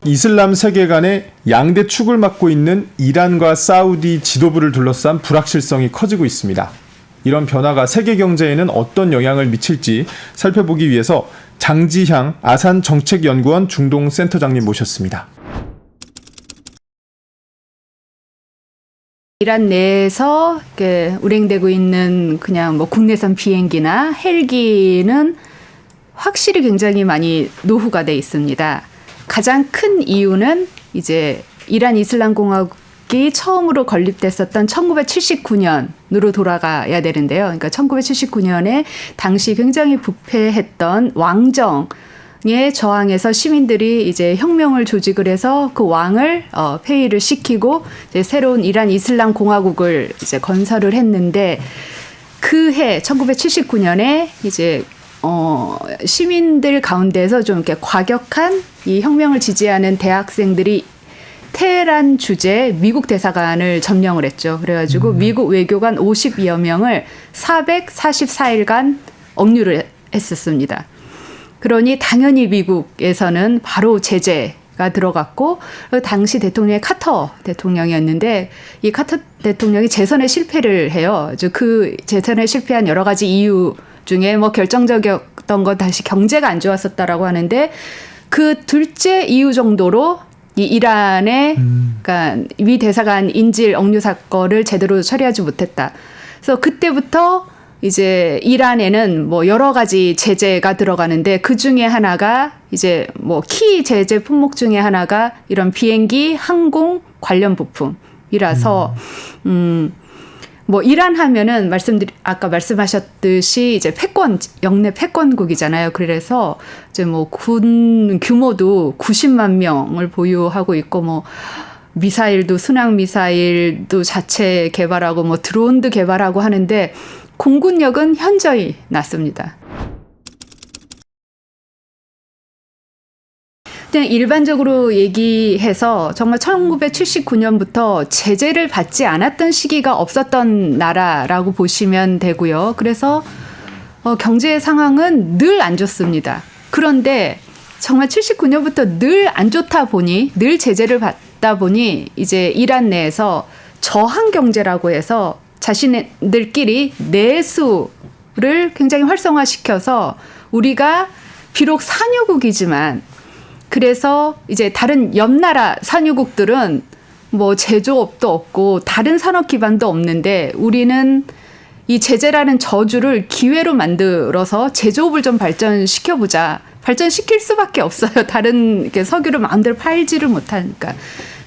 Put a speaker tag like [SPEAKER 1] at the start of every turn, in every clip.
[SPEAKER 1] 이슬람 세계관의 양대 축을 맡고 있는 이란과 사우디 지도부를 둘러싼 불확실성이 커지고 있습니다. 이런 변화가 세계 경제에는 어떤 영향을 미칠지 살펴보기 위해서 장지향 아산 정책연구원 중동센터장님 모셨습니다.
[SPEAKER 2] 이란 내에서 운행되고 있는 그냥 뭐 국내선 비행기나 헬기는 확실히 굉장히 많이 노후가 돼 있습니다. 가장 큰 이유는 이제 이란 이슬람 공화국이 처음으로 건립됐었던 1979년으로 돌아가야 되는데요. 그러니까 1979년에 당시 굉장히 부패했던 왕정에 저항해서 시민들이 이제 혁명을 조직을 해서 그 왕을 폐위를 시키고 이제 새로운 이란 이슬람 공화국을 이제 건설을 했는데 그 해 1979년에 이제 시민들 가운데서 좀 이렇게 과격한 이 혁명을 지지하는 대학생들이 테헤란 주재 미국 대사관을 점령을 했죠. 그래가지고 미국 외교관 52여 명을 444일간 억류를 했었습니다. 그러니 당연히 미국에서는 바로 제재가 들어갔고 당시 대통령이 카터 대통령이었는데 이 카터 대통령이 재선에 실패를 해요. 그 재선에 실패한 여러 가지 이유 중에 뭐 결정적이었던 건 다시 경제가 안 좋았었다라고 하는데 그 둘째 이유 정도로 이 이란의 그러니까 미 대사관 인질 억류 사건을 제대로 처리하지 못했다. 그래서 그때부터 이제 이란에는 뭐 여러 가지 제재가 들어가는데 그 중에 하나가 이제 뭐 키 제재 품목 중에 하나가 이런 비행기 항공 관련 부품이라서 뭐 이란 하면은 아까 말씀하셨듯이 이제 영내 패권국이잖아요. 그래서 이제 뭐 군 규모도 90만 명을 보유하고 있고 뭐 미사일도 순항 미사일도 자체 개발하고 뭐 드론도 개발하고 하는데 공군력은 현저히 낮습니다. 그냥 일반적으로 얘기해서 정말 1979년부터 제재를 받지 않았던 시기가 없었던 나라라고 보시면 되고요. 그래서 경제 상황은 늘 안 좋습니다. 그런데 정말 79년부터 늘 안 좋다 보니 늘 제재를 받다 보니 이제 이란 내에서 저항 경제라고 해서 자신들끼리 내수를 굉장히 활성화시켜서 우리가 비록 산유국이지만 그래서 이제 다른 옆나라 산유국들은 뭐 제조업도 없고 다른 산업 기반도 없는데 우리는 이 제재라는 저주를 기회로 만들어서 제조업을 좀 발전시켜보자. 발전시킬 수밖에 없어요. 다른 이렇게 석유를 마음대로 팔지를 못하니까.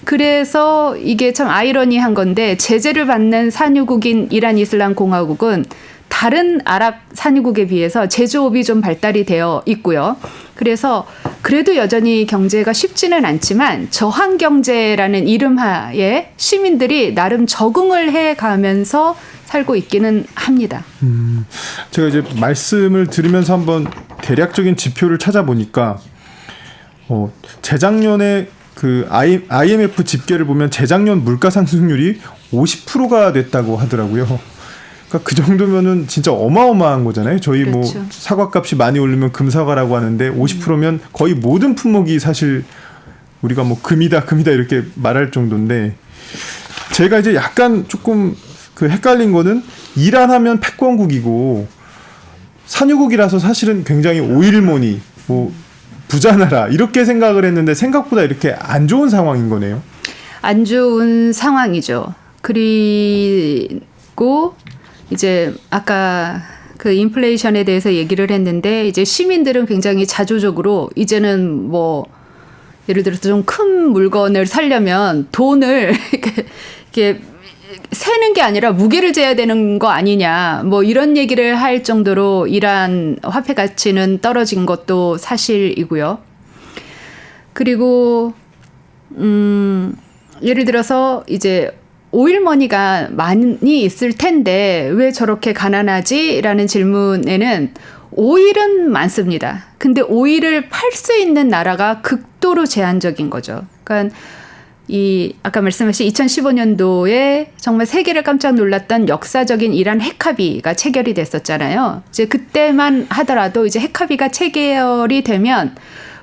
[SPEAKER 2] 그래서 이게 참 아이러니한 건데 제재를 받는 산유국인 이란 이슬람 공화국은 다른 아랍 산유국에 비해서 제조업이 좀 발달이 되어 있고요. 그래서 그래도 여전히 경제가 쉽지는 않지만 저항 경제라는 이름하에 시민들이 나름 적응을 해가면서 살고 있기는 합니다.
[SPEAKER 1] 제가 이제 말씀을 들으면서 한번 대략적인 지표를 찾아보니까 재작년에 그 IMF 집계를 보면 재작년 물가 상승률이 50%가 됐다고 하더라고요. 그러니까 그 정도면은 진짜 어마어마한 거잖아요. 저희 그렇죠. 뭐 사과값이 많이 오르면 금사과라고 하는데 50%면 거의 모든 품목이 사실 우리가 뭐 금이다 이렇게 말할 정도인데 제가 이제 약간 조금 그 헷갈린 거는 이란 하면 패권국이고 산유국이라서 사실은 굉장히 오일머니 뭐 부자 나라 이렇게 생각을 했는데 생각보다 이렇게 안 좋은 상황인 거네요.
[SPEAKER 2] 안 좋은 상황이죠. 그리고 이제 아까 그 인플레이션에 대해서 얘기를 했는데 이제 시민들은 굉장히 자조적으로 이제는 뭐 예를 들어서 좀 큰 물건을 사려면 돈을 이렇게 세는 게 아니라 무게를 재야 되는 거 아니냐 뭐 이런 얘기를 할 정도로 이란 화폐 가치는 떨어진 것도 사실이고요. 그리고 예를 들어서 이제 오일머니가 많이 있을 텐데 왜 저렇게 가난하지라는 질문에는 오일은 많습니다. 근데 오일을 팔 수 있는 나라가 극도로 제한적인 거죠. 그러니까 아까 말씀하신 2015년도에 정말 세계를 깜짝 놀랐던 역사적인 이란 핵합의가 체결이 됐었잖아요. 이제 그때만 하더라도 이제 핵합의가 체결이 되면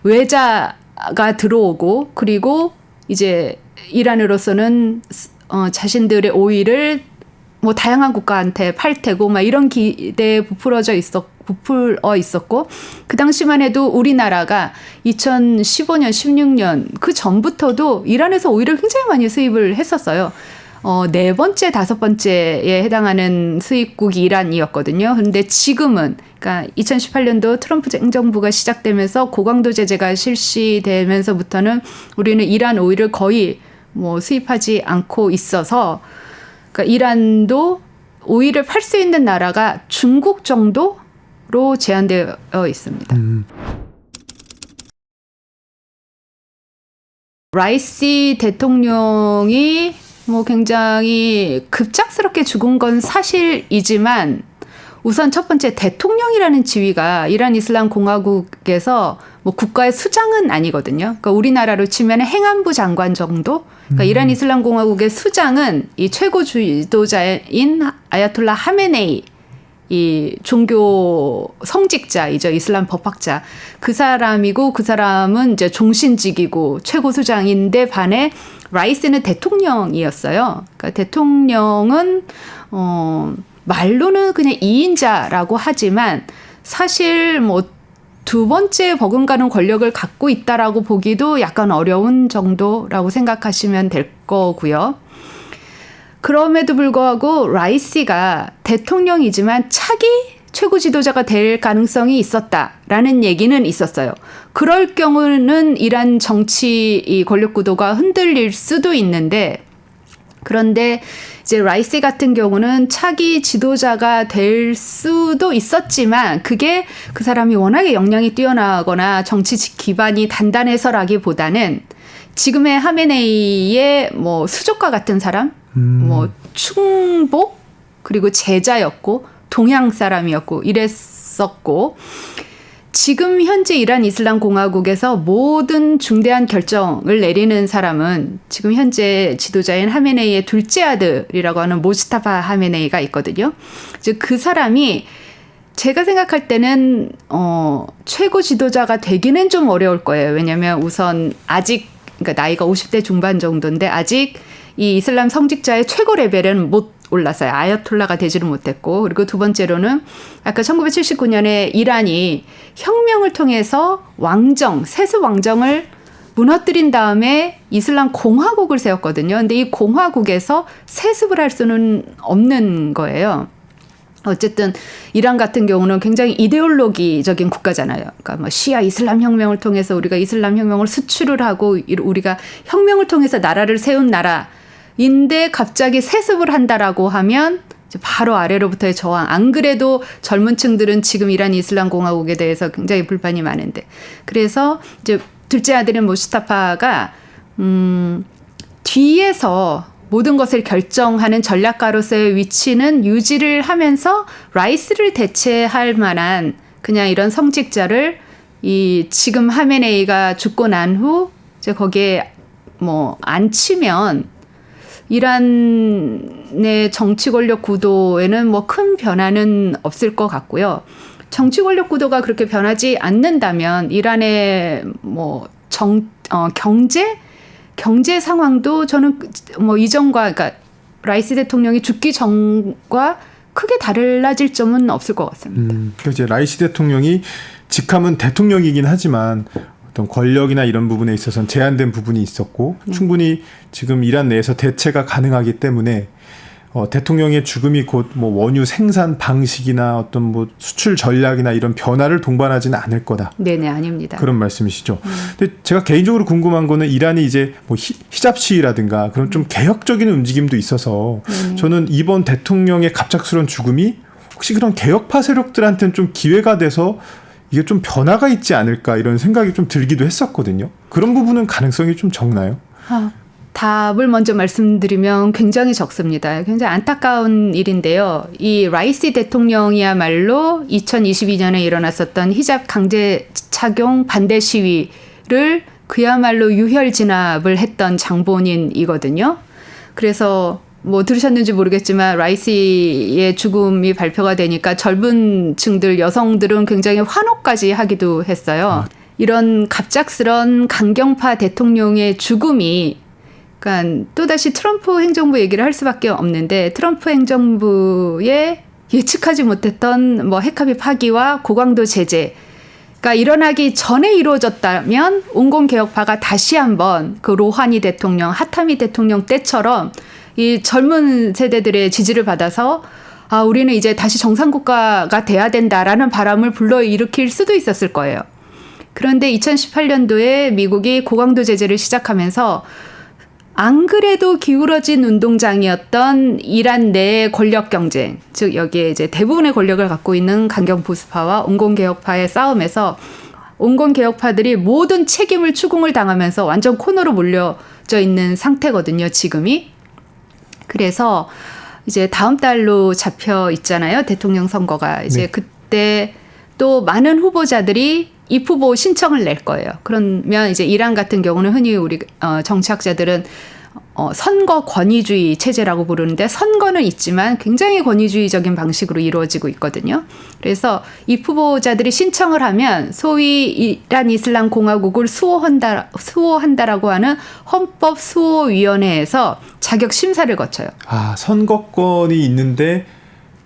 [SPEAKER 2] 외자 가 들어오고 그리고 이제 이란으로서는 자신들의 오일을 뭐 다양한 국가한테 팔 테고 막 이런 기대에 부풀어 있었고 그 당시만 해도 우리나라가 2015년, 16년 그 전부터도 이란에서 오일을 굉장히 많이 수입을 했었어요. 네 번째, 다섯 번째에 해당하는 수입국이 이란이었거든요. 그런데 지금은 그러니까 2018년도 트럼프 행정부가 시작되면서 고강도 제재가 실시되면서부터는 우리는 이란 오일을 거의 뭐 수입하지 않고 있어서 그러니까 이란도 오일을 팔 수 있는 나라가 중국 정도로 제한되어 있습니다. 라이시 대통령이 뭐 굉장히 급작스럽게 죽은 건 사실이지만 우선 첫 번째 대통령이라는 지위가 이란 이슬람 공화국에서 뭐 국가의 수장은 아니거든요. 그러니까 우리나라로 치면 행안부 장관 정도. 그러니까 이란 이슬람 공화국의 수장은 이 최고 지도자인 아야톨라 하메네이 이 종교 성직자이죠. 이슬람 법학자. 그 사람이고 그 사람은 이제 종신직이고 최고 수장인데 반해 라이스는 대통령이었어요. 그러니까 대통령은 말로는 그냥 2인자라고 하지만 사실 뭐 두 번째 버금가는 권력을 갖고 있다라고 보기도 약간 어려운 정도라고 생각하시면 될 거고요. 그럼에도 불구하고 라이시가 대통령이지만 차기 최고 지도자가 될 가능성이 있었다라는 얘기는 있었어요. 그럴 경우는 이란 정치 권력 구도가 흔들릴 수도 있는데 그런데 이제 라이시 같은 경우는 차기 지도자가 될 수도 있었지만 그게 그 사람이 워낙에 역량이 뛰어나거나 정치 기반이 단단해서라기보다는 지금의 하메네이의 뭐 수족과 같은 사람, 뭐 충복 그리고 제자였고 동양 사람이었고 이랬었고 지금 현재 이란 이슬람 공화국에서 모든 중대한 결정을 내리는 사람은 지금 현재 지도자인 하메네이의 둘째 아들이라고 하는 모스타파 하메네이가 있거든요. 즉 그 사람이 제가 생각할 때는 최고 지도자가 되기는 좀 어려울 거예요. 왜냐하면 우선 아직 그러니까 나이가 50대 중반 정도인데 아직 이 이슬람 성직자의 최고 레벨은 못 올랐어요. 아야톨라가 되지를 못했고 그리고 두 번째로는 아까 1979년에 이란이 혁명을 통해서 세습 왕정을 무너뜨린 다음에 이슬람 공화국을 세웠거든요. 근데 이 공화국에서 세습을 할 수는 없는 거예요. 어쨌든 이란 같은 경우는 굉장히 이데올로기적인 국가잖아요. 그러니까 뭐 시아 이슬람 혁명을 통해서 우리가 이슬람 혁명을 수출을 하고 우리가 혁명을 통해서 나라를 세운 나라인데 갑자기 세습을 한다라고 하면 이제 바로 아래로부터의 저항. 안 그래도 젊은 층들은 지금 이란 이슬람 공화국에 대해서 굉장히 불만이 많은데 그래서 이제 둘째 아들인 모스타파가 뒤에서 모든 것을 결정하는 전략가로서의 위치는 유지를 하면서 라이스를 대체할 만한 그냥 이런 성직자를 이 지금 하메네이가 죽고 난 후 이제 거기에 뭐 앉히면 이란의 정치 권력 구도에는 뭐 큰 변화는 없을 것 같고요. 정치 권력 구도가 그렇게 변하지 않는다면 이란의 뭐 경제 상황도 저는 뭐 이전과 그러니까 라이시 대통령이 죽기 전과 크게 달라질 점은 없을 것 같습니다.
[SPEAKER 1] 그러니까 이제 라이시 대통령이 직함은 대통령이긴 하지만 어떤 권력이나 이런 부분에 있어서는 제한된 부분이 있었고 충분히 지금 이란 내에서 대체가 가능하기 때문에 대통령의 죽음이 곧 뭐 원유 생산 방식이나 어떤 뭐 수출 전략이나 이런 변화를 동반하지는 않을 거다.
[SPEAKER 2] 네네, 아닙니다.
[SPEAKER 1] 그런 말씀이시죠. 근데 제가 개인적으로 궁금한 거는 이란이 이제 뭐 히잡 시위라든가 그런 좀 개혁적인 움직임도 있어서 저는 이번 대통령의 갑작스러운 죽음이 혹시 그런 개혁파 세력들한테는 좀 기회가 돼서 이게 좀 변화가 있지 않을까 이런 생각이 좀 들기도 했었거든요. 그런 부분은 가능성이 좀 적나요?
[SPEAKER 2] 답을 먼저 말씀드리면 굉장히 적습니다. 굉장히 안타까운 일인데요. 이 라이시 대통령이야말로 2022년에 일어났었던 히잡 강제 착용 반대 시위를 그야말로 유혈 진압을 했던 장본인이거든요. 그래서 뭐 들으셨는지 모르겠지만 라이시의 죽음이 발표가 되니까 젊은 층들 여성들은 굉장히 환호까지 하기도 했어요. 이런 갑작스런 강경파 대통령의 죽음이 그러니까 또다시 트럼프 행정부 얘기를 할 수밖에 없는데 트럼프 행정부의 예측하지 못했던 뭐 핵합의 파기와 고강도 제재가 일어나기 전에 이루어졌다면 온건개혁파가 다시 한번 그 로하니 대통령, 하타미 대통령 때처럼 이 젊은 세대들의 지지를 받아서 우리는 이제 다시 정상국가가 돼야 된다라는 바람을 불러일으킬 수도 있었을 거예요. 그런데 2018년도에 미국이 고강도 제재를 시작하면서 안 그래도 기울어진 운동장이었던 이란 내의 권력 경쟁, 즉 여기에 이제 대부분의 권력을 갖고 있는 강경 보수파와 온건개혁파의 싸움에서 온건개혁파들이 모든 책임을 추궁을 당하면서 완전 코너로 몰려져 있는 상태거든요, 지금이. 그래서 이제 다음 달로 잡혀 있잖아요, 대통령 선거가. 이제 그때 또 많은 후보자들이 입후보 신청을 낼 거예요. 그러면 이제 이란 같은 경우는 흔히 우리 정치학자들은 선거 권위주의 체제라고 부르는데 선거는 있지만 굉장히 권위주의적인 방식으로 이루어지고 있거든요. 그래서 입후보자들이 신청을 하면 소위 이란 이슬람 공화국을 수호한다라고 하는 헌법 수호위원회에서 자격 심사를 거쳐요.
[SPEAKER 1] 선거권이 있는데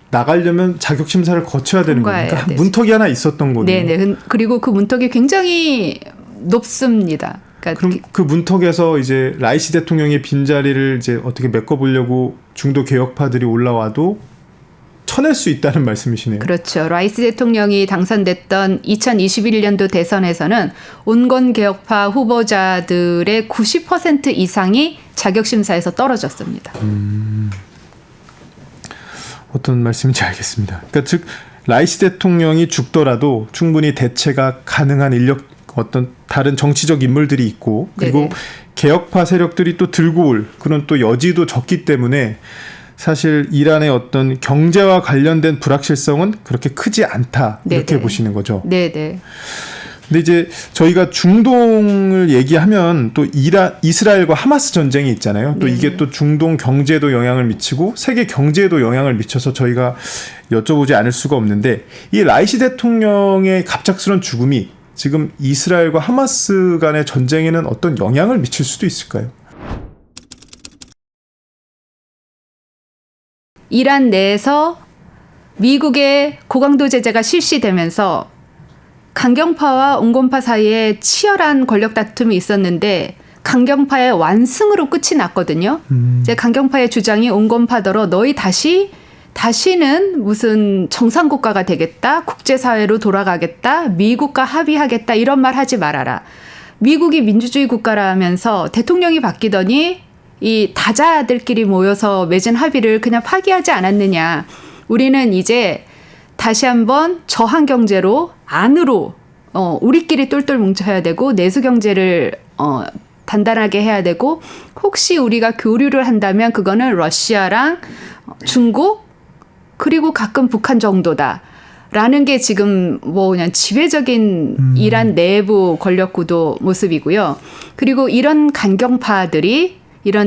[SPEAKER 1] 나가려면 자격 심사를 거쳐야 되는 거니까 문턱이 하나 있었던 거네요.
[SPEAKER 2] 네네. 그리고 그 문턱이 굉장히 높습니다. 그러니까
[SPEAKER 1] 그럼 그 문턱에서 이제 라이시 대통령의 빈자리를 이제 어떻게 메꿔보려고 중도 개혁파들이 올라와도 쳐낼 수 있다는 말씀이시네요.
[SPEAKER 2] 그렇죠. 라이시 대통령이 당선됐던 2021년도 대선에서는 온건개혁파 후보자들의 90% 이상이 자격심사에서 떨어졌습니다.
[SPEAKER 1] 어떤 말씀인지 알겠습니다. 그러니까 즉 라이시 대통령이 죽더라도 충분히 대체가 가능한 어떤 다른 정치적 인물들이 있고 그리고
[SPEAKER 2] 네네. 개혁파
[SPEAKER 1] 세력들이 또 들고 올 그런 또 여지도 적기 때문에 사실 이란의 어떤 경제와 관련된 불확실성은 그렇게 크지 않다 이렇게
[SPEAKER 2] 네네.
[SPEAKER 1] 보시는 거죠.
[SPEAKER 2] 네네.
[SPEAKER 1] 근데 이제 저희가 중동을 얘기하면 또 이스라엘과 하마스 전쟁이 있잖아요. 또 이게 또 중동 경제에도 영향을 미치고 세계 경제에도 영향을 미쳐서 저희가 여쭤보지 않을 수가 없는데 이 라이시 대통령의 갑작스런 죽음이 지금 이스라엘과 하마스 간의 전쟁에는 어떤 영향을 미칠 수도 있을까요?
[SPEAKER 2] 이란 내에서 미국의 고강도 제재가 실시되면서 강경파와 온건파 사이에 치열한 권력 다툼이 있었는데 강경파의 완승으로 끝이 났거든요. 이제 강경파의 주장이 온건파더러 너희 다시는 무슨 정상국가가 되겠다, 국제사회로 돌아가겠다, 미국과 합의하겠다 이런 말 하지 말아라. 미국이 민주주의 국가라면서 대통령이 바뀌더니 이 다자들끼리 모여서 맺은 합의를 그냥 파기하지 않았느냐. 우리는 이제 다시 한번 저항 경제로 안으로 우리끼리 똘똘 뭉쳐야 되고 내수 경제를 단단하게 해야 되고 혹시 우리가 교류를 한다면 그거는 러시아랑 중국 그리고 가끔 북한 정도다. 라는 게 지금 뭐 그냥 지배적인 이란 내부 권력 구도 모습이고요. 그리고 이런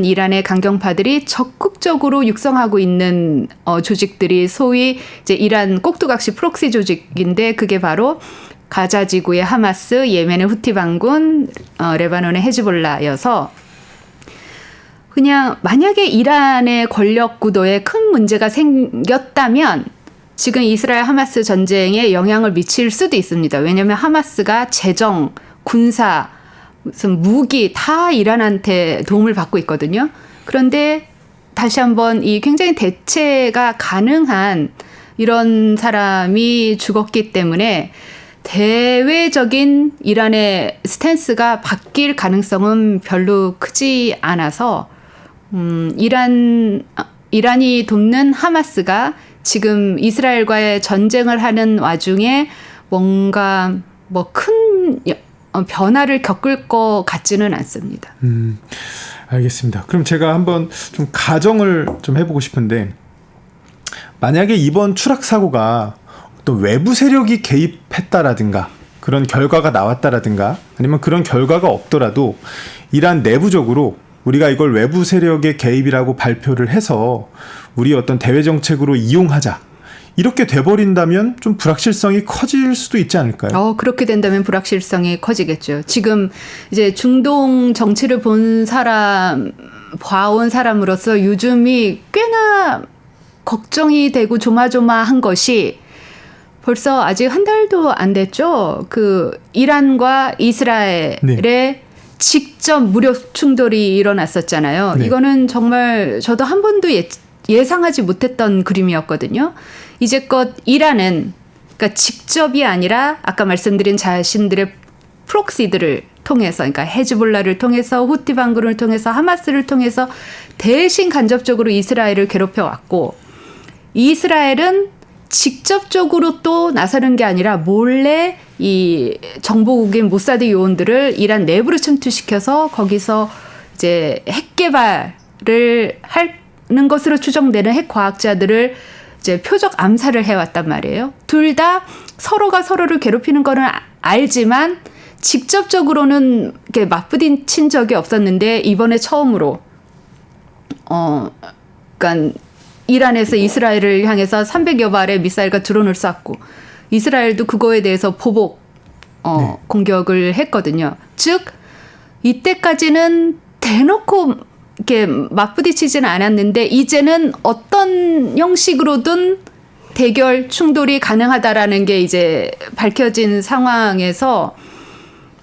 [SPEAKER 2] 이란의 강경파들이 적극적으로 육성하고 있는 조직들이 소위 이제 이란 꼭두각시 프록시 조직인데 그게 바로 가자 지구의 하마스, 예멘의 후티 반군, 레바논의 헤즈볼라여서 그냥 만약에 이란의 권력 구도에 큰 문제가 생겼다면 지금 이스라엘 하마스 전쟁에 영향을 미칠 수도 있습니다. 왜냐하면 하마스가 재정, 군사, 무슨 무기 다 이란한테 도움을 받고 있거든요. 그런데 다시 한번 이 굉장히 대체가 가능한 이런 사람이 죽었기 때문에 대외적인 이란의 스탠스가 바뀔 가능성은 별로 크지 않아서 이란이 돕는 하마스가 지금 이스라엘과의 전쟁을 하는 와중에 뭔가 뭐 큰 변화를 겪을 것 같지는 않습니다.
[SPEAKER 1] 알겠습니다. 그럼 제가 한번 좀 가정을 좀 해보고 싶은데 만약에 이번 추락 사고가 어떤 외부 세력이 개입했다라든가 그런 결과가 나왔다라든가 아니면 그런 결과가 없더라도 이란 내부적으로 우리가 이걸 외부 세력의 개입이라고 발표를 해서 우리 어떤 대외 정책으로 이용하자 이렇게 돼버린다면 좀 불확실성이 커질 수도 있지 않을까요?
[SPEAKER 2] 그렇게 된다면 불확실성이 커지겠죠. 지금 이제 중동 정치를 봐온 사람으로서 요즘이 꽤나 걱정이 되고 조마조마한 것이 벌써 아직 한 달도 안 됐죠. 그 이란과 이스라엘의
[SPEAKER 1] 네.
[SPEAKER 2] 직접 무력 충돌이 일어났었잖아요.
[SPEAKER 1] 네.
[SPEAKER 2] 이거는 정말 저도 한 번도 예상하지 못했던 그림이었거든요. 이제껏 이란은 그러니까 직접이 아니라 아까 말씀드린 자신들의 프록시들을 통해서 그러니까 헤즈볼라를 통해서 후티 반군을 통해서 하마스를 통해서 대신 간접적으로 이스라엘을 괴롭혀 왔고 이스라엘은 직접적으로 또 나서는 게 아니라 몰래 이 정보국인 모사드 요원들을 이란 내부로 침투시켜서 거기서 이제 핵 개발을 하는 것으로 추정되는 핵 과학자들을 이제 표적 암살을 해왔단 말이에요. 둘 다 서로가 서로를 괴롭히는 거는 알지만 직접적으로는 이렇게 맞부딪힌 적이 없었는데 이번에 처음으로 그러니까 이란에서 이스라엘을 향해서 300여 발의 미사일과 드론을 쐈고 이스라엘도 그거에 대해서 보복 공격을 했거든요. 즉 이때까지는 대놓고 이렇게 맞부딪히지는 않았는데 이제는 어떤 형식으로든 대결 충돌이 가능하다라는 게 이제 밝혀진 상황에서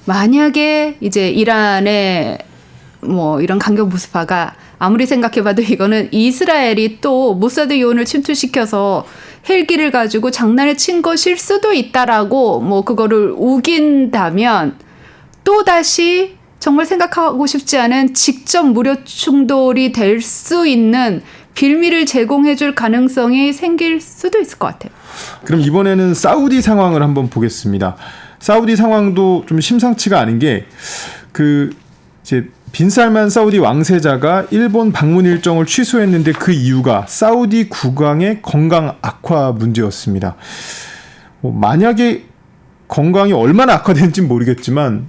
[SPEAKER 2] 만약에 이제 이란의 뭐 이런 강경 보수파가 아무리 생각해봐도 이거는 이스라엘이 또 모사드 요원을 침투시켜서 헬기를 가지고 장난을 친 것일 수도 있다라고 뭐 그거를 우긴다면 또 다시 정말 생각하고 싶지 않은 직접 무력 충돌이 될 수 있는 빌미를 제공해줄 가능성이 생길 수도 있을 것 같아요.
[SPEAKER 1] 그럼 이번에는 사우디 상황을 한번 보겠습니다. 사우디 상황도 좀 심상치가 않은 게 이제 빈살만 사우디 왕세자가 일본 방문 일정을 취소했는데 그 이유가 사우디 국왕의 건강 악화 문제였습니다. 만약에 건강이 얼마나 악화된지는 모르겠지만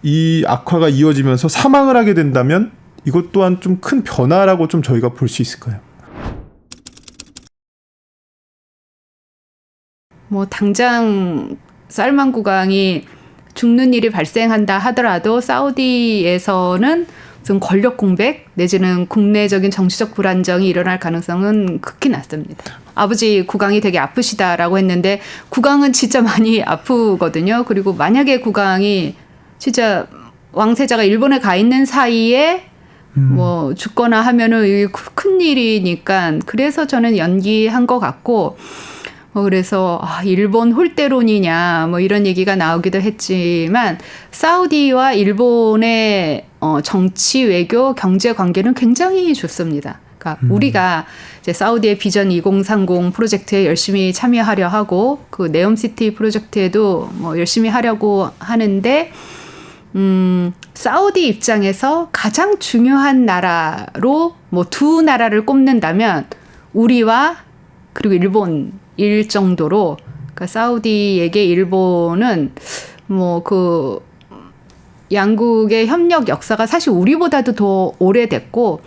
[SPEAKER 1] 이 악화가 이어지면서 사망을 하게 된다면 이것 또한 좀 큰 변화라고 좀 저희가 볼 수 있을까요?
[SPEAKER 2] 뭐 당장 살만 국왕이 죽는 일이 발생한다 하더라도 사우디에서는 무슨 권력 공백 내지는 국내적인 정치적 불안정이 일어날 가능성은 극히 낮습니다. 아버지 국왕이 되게 아프시다라고 했는데 국왕은 진짜 많이 아프거든요. 그리고 만약에 국왕이 진짜 왕세자가 일본에 가 있는 사이에 뭐 죽거나 하면은 이게 큰 일이니까 그래서 저는 연기한 것 같고 그래서 일본 홀대론이냐 뭐 이런 얘기가 나오기도 했지만 사우디와 일본의 정치, 외교, 경제 관계는 굉장히 좋습니다. 그러니까 우리가 이제 사우디의 비전 2030 프로젝트에 열심히 참여하려 하고 그 네옴시티 프로젝트에도 뭐 열심히 하려고 하는데 사우디 입장에서 가장 중요한 나라로 뭐 두 나라를 꼽는다면 우리와 그리고 일본일 정도로 그러니까 사우디에게 일본은 뭐 그 양국의 협력 역사가 사실 우리보다도 더 오래됐고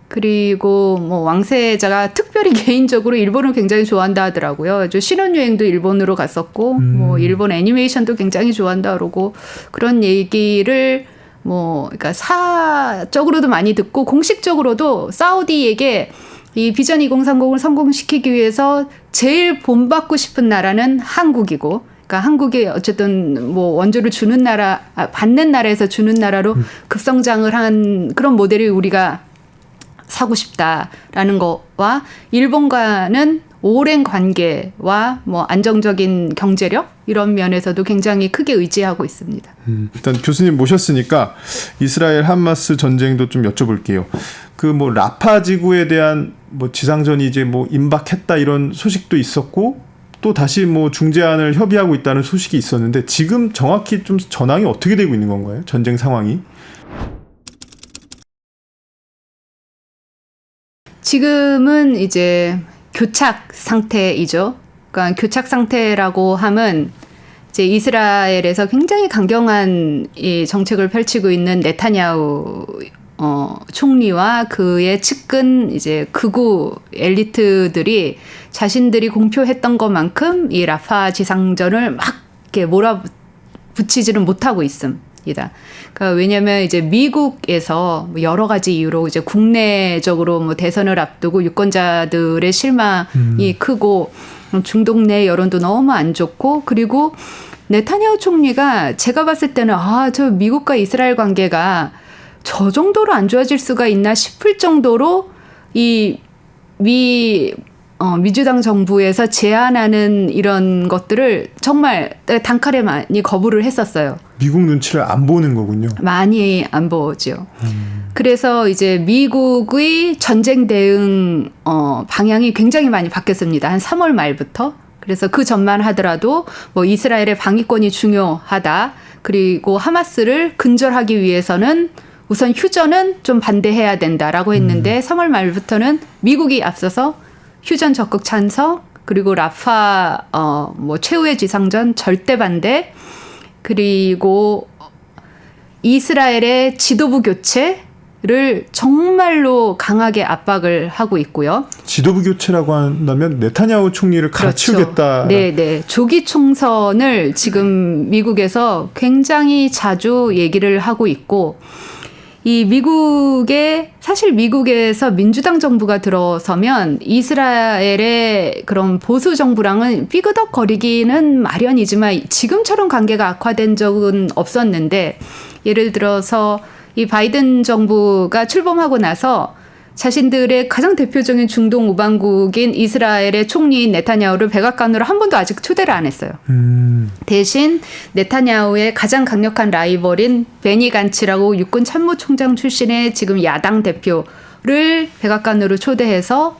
[SPEAKER 2] 그리고 뭐 왕세자가 특별히 개인적으로 일본을 굉장히 좋아한다 하더라고요. 신혼여행도 일본으로 갔었고 뭐 일본 애니메이션도 굉장히 좋아한다 그러고 그런 얘기를 뭐 그러니까 사적으로도 많이 듣고 공식적으로도 사우디에게 이 비전 2030을 성공시키기 위해서 제일 본받고 싶은 나라는 한국이고 그러니까 한국이 어쨌든 뭐 원조를 주는 나라 받는 나라에서 주는 나라로 급성장을 한 그런 모델이 우리가 사고 싶다라는 거와 일본과는 오랜 관계와 뭐 안정적인 경제력 이런 면에서도 굉장히 크게 의지하고 있습니다.
[SPEAKER 1] 일단 교수님 모셨으니까 이스라엘 하마스 전쟁도 좀 여쭤볼게요. 그 뭐 라파 지구에 대한 뭐 지상전이 이제 뭐 임박했다 이런 소식도 있었고 또 다시 뭐 중재안을 협의하고 있다는 소식이 있었는데 지금 정확히 좀 전황이 어떻게 되고 있는 건가요? 전쟁 상황이?
[SPEAKER 2] 지금은 이제 교착 상태이죠. 그러니까 교착 상태라고 함은 이제 이스라엘에서 굉장히 강경한 이 정책을 펼치고 있는 네타냐후 총리와 그의 측근 이제 극우 엘리트들이 자신들이 공표했던 것만큼 이 라파 지상전을 막 이렇게 몰아붙이지는 못하고 있습니다. 그러니까 왜냐하면 이제 미국에서 여러 가지 이유로 이제 국내적으로 뭐 대선을 앞두고 유권자들의 실망이 크고 중동 내 여론도 너무 안 좋고 그리고 네타냐후 총리가 제가 봤을 때는 저 미국과 이스라엘 관계가 저 정도로 안 좋아질 수가 있나 싶을 정도로 이 미주당 정부에서 제안하는 이런 것들을 정말 단칼에 많이 거부를 했었어요.
[SPEAKER 1] 미국 눈치를 안 보는 거군요.
[SPEAKER 2] 많이 안 보죠. 그래서 이제 미국의 전쟁 대응 방향이 굉장히 많이 바뀌었습니다. 한 3월 말부터. 그래서 그 전만 하더라도 뭐 이스라엘의 방위권이 중요하다. 그리고 하마스를 근절하기 위해서는 우선 휴전은 좀 반대해야 된다라고 했는데 3월 말부터는 미국이 앞서서 휴전 적극 찬성 그리고 라파 뭐 최후의 지상전 절대 반대 그리고 이스라엘의 지도부 교체를 정말로 강하게 압박을 하고 있고요.
[SPEAKER 1] 지도부 교체라고 한다면 네타냐후 총리를 갈아치우겠다.
[SPEAKER 2] 네. 조기 총선을 지금 미국에서 굉장히 자주 얘기를 하고 있고 이 사실 미국에서 민주당 정부가 들어서면 이스라엘의 그런 보수 정부랑은 삐그덕거리기는 마련이지만 지금처럼 관계가 악화된 적은 없었는데 예를 들어서 이 바이든 정부가 출범하고 나서 자신들의 가장 대표적인 중동 우방국인 이스라엘의 총리인 네타냐후를 백악관으로 한 번도 아직 초대를 안 했어요. 대신 네타냐후의 가장 강력한 라이벌인 베니 간츠라고 육군 참모총장 출신의 지금 야당 대표를 백악관으로 초대해서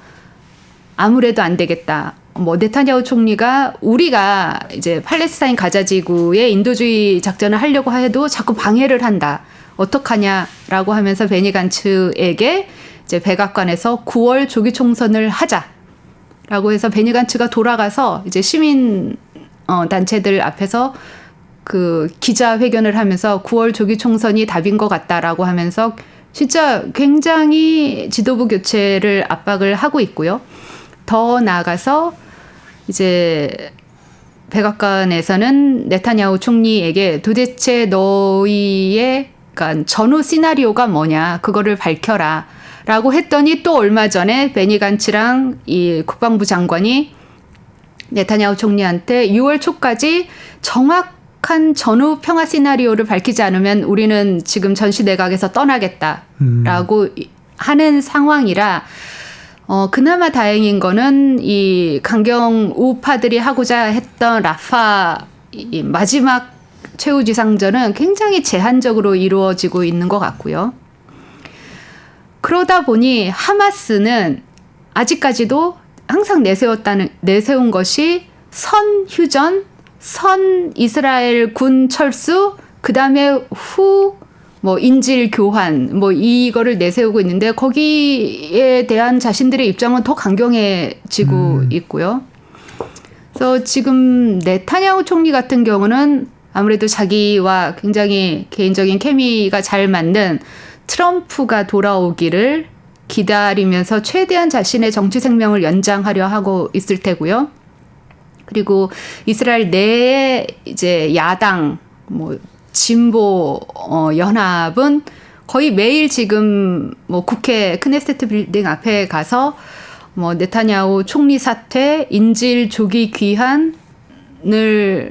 [SPEAKER 2] 아무래도 안 되겠다. 뭐 네타냐후 총리가 우리가 이제 팔레스타인 가자 지구의 인도주의 작전을 하려고 해도 자꾸 방해를 한다. 어떡하냐라고 하면서 베니 간츠에게 이제 백악관에서 9월 조기 총선을 하자라고 해서 베니 간츠가 돌아가서 이제 시민 단체들 앞에서 그 기자회견을 하면서 9월 조기 총선이 답인 것 같다라고 하면서 진짜 굉장히 지도부 교체를 압박을 하고 있고요. 더 나아가서 이제 백악관에서는 네타냐후 총리에게 도대체 너희의 그러니까 전후 시나리오가 뭐냐 그거를 밝혀라. 라고 했더니 또 얼마 전에 베니 간츠랑 이 국방부 장관이 네타냐후 총리한테 6월 초까지 정확한 전후 평화 시나리오를 밝히지 않으면 우리는 지금 전시 내각에서 떠나겠다라고 하는 상황이라 그나마 다행인 거는 이 강경 우파들이 하고자 했던 라파 이 마지막 최후 지상전은 굉장히 제한적으로 이루어지고 있는 것 같고요. 그러다 보니 하마스는 아직까지도 항상 내세운 것이 선 휴전, 선 이스라엘 군 철수, 그 다음에 후 뭐 인질 교환 뭐 이거를 내세우고 있는데 거기에 대한 자신들의 입장은 더 강경해지고 있고요. 그래서 지금 네타냐후 총리 같은 경우는 아무래도 자기와 굉장히 개인적인 케미가 잘 맞는 트럼프가 돌아오기를 기다리면서 최대한 자신의 정치 생명을 연장하려 하고 있을 테고요. 그리고 이스라엘 내에 이제 야당, 뭐 진보 연합은 거의 매일 지금 뭐 국회 크네세트 빌딩 앞에 가서 뭐 네타냐후 총리 사퇴, 인질 조기 귀환을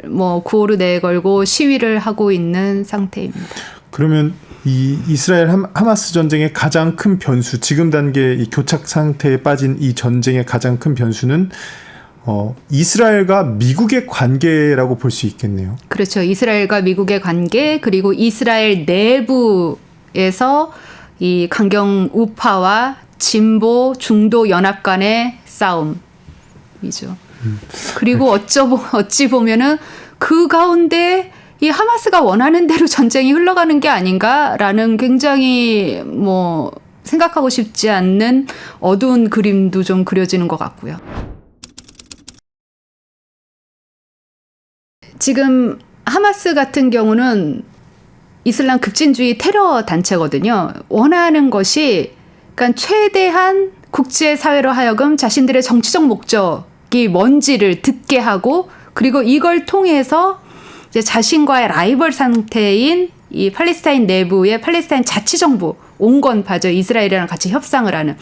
[SPEAKER 2] 뭐 구호로 내걸고 시위를 하고 있는 상태입니다.
[SPEAKER 1] 그러면 이 이스라엘 하마스 전쟁의 가장 큰 변수, 지금 단계 이 교착 상태에 빠진 이 전쟁의 가장 큰 변수는 이스라엘과 미국의 관계라고 볼 수 있겠네요.
[SPEAKER 2] 그렇죠. 이스라엘과 미국의 관계, 그리고 이스라엘 내부에서 이 강경 우파와 진보 중도 연합 간의 싸움이죠. 그리고 어찌 보면은 그 가운데 이 하마스가 원하는 대로 전쟁이 흘러가는 게 아닌가라는 굉장히 뭐 생각하고 싶지 않는 어두운 그림도 좀 그려지는 것 같고요. 지금 하마스 같은 경우는 이슬람 급진주의 테러 단체거든요. 원하는 것이 그러니까 최대한 국제사회로 하여금 자신들의 정치적 목적을 뭔지를 듣게 하고 그리고 이걸 통해서 이제 자신과의 라이벌 상태인 이 팔레스타인 내부의 팔레스타인 자치정부 온건파죠. 이스라엘이랑 같이 협상을 하는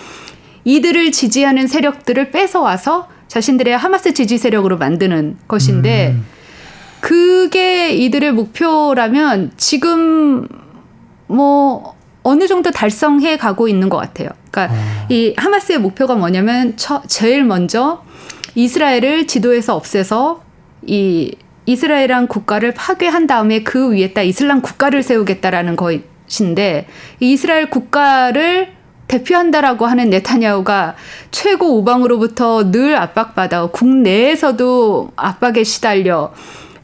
[SPEAKER 2] 이들을 지지하는 세력들을 뺏어와서 자신들의 하마스 지지 세력으로 만드는 것인데 그게 이들의 목표라면 지금 뭐 어느 정도 달성해 가고 있는 것 같아요. 그러니까 이 하마스의 목표가 뭐냐면 제일 먼저 이스라엘을 지도에서 없애서 이 이스라엘이란 국가를 파괴한 다음에 그 위에다 이슬람 국가를 세우겠다라는 것인데 이 이스라엘 국가를 대표한다라고 하는 네타냐후가 최고 우방으로부터 늘 압박받아 국내에서도 압박에 시달려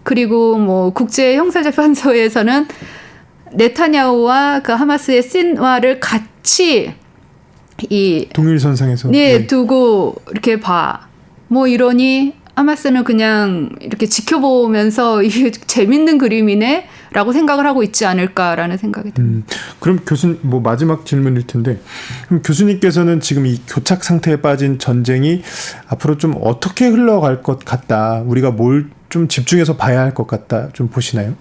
[SPEAKER 2] 그리고 뭐 국제 형사재판소에서는 네타냐후와 그 하마스의 신와를 같이 이
[SPEAKER 1] 동일선상에서
[SPEAKER 2] 네, 두고 이렇게 봐. 뭐 이러니 하마스는 그냥 이렇게 지켜보면서 이게 재밌는 그림이네라고 생각을 하고 있지 않을까라는 생각이 듭니다.
[SPEAKER 1] 그럼 교수님 뭐 마지막 질문일 텐데 그럼 교수님께서는 지금 이 교착 상태에 빠진 전쟁이 앞으로 좀 어떻게 흘러갈 것 같다. 우리가 뭘 좀 집중해서 봐야 할 것 같다. 좀 보시나요?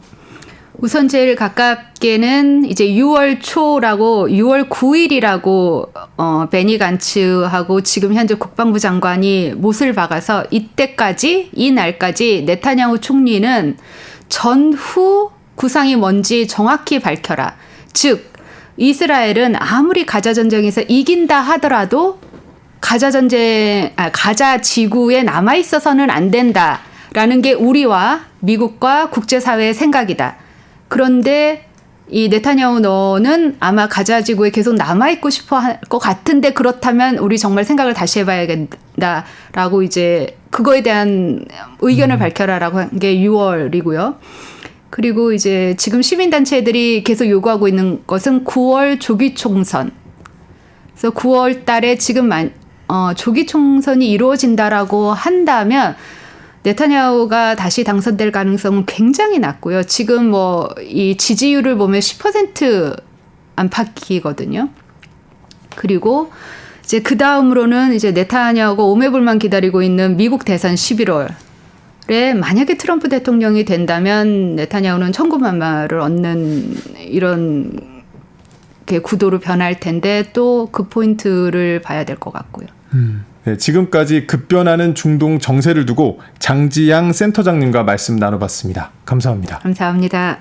[SPEAKER 2] 우선 제일 가깝게는 이제 6월 초라고 6월 9일이라고 베니 간츠하고 지금 현재 국방부 장관이 못을 박아서 이때까지 이 날까지 네타냐후 총리는 전후 구상이 뭔지 정확히 밝혀라. 즉 이스라엘은 아무리 가자 전쟁에서 이긴다 하더라도 가자 지구에 남아 있어서는 안 된다라는 게 우리와 미국과 국제사회의 생각이다. 그런데 이 네타냐후 너는 아마 가자 지구에 계속 남아있고 싶어 할 것 같은데 그렇다면 우리 정말 생각을 다시 해봐야겠다라고 이제 그거에 대한 의견을 밝혀라라고 한 게 6월이고요. 그리고 이제 지금 시민단체들이 계속 요구하고 있는 것은 9월 조기 총선. 그래서 9월 달에 지금 조기 총선이 이루어진다라고 한다면 네타냐후가 다시 당선될 가능성은 굉장히 낮고요. 지금 뭐 이 지지율을 보면 10% 안팎이거든요. 그리고 이제 그 다음으로는 이제 네타냐후가 오매불만 기다리고 있는 미국 대선 11월에 만약에 트럼프 대통령이 된다면 네타냐후는 천군만마를 얻는 이런 구도로 변할 텐데 또 그 포인트를 봐야 될 것 같고요.
[SPEAKER 1] 네, 지금까지 급변하는 중동 정세를 두고 장지양 센터장님과 말씀 나눠봤습니다. 감사합니다.
[SPEAKER 2] 감사합니다.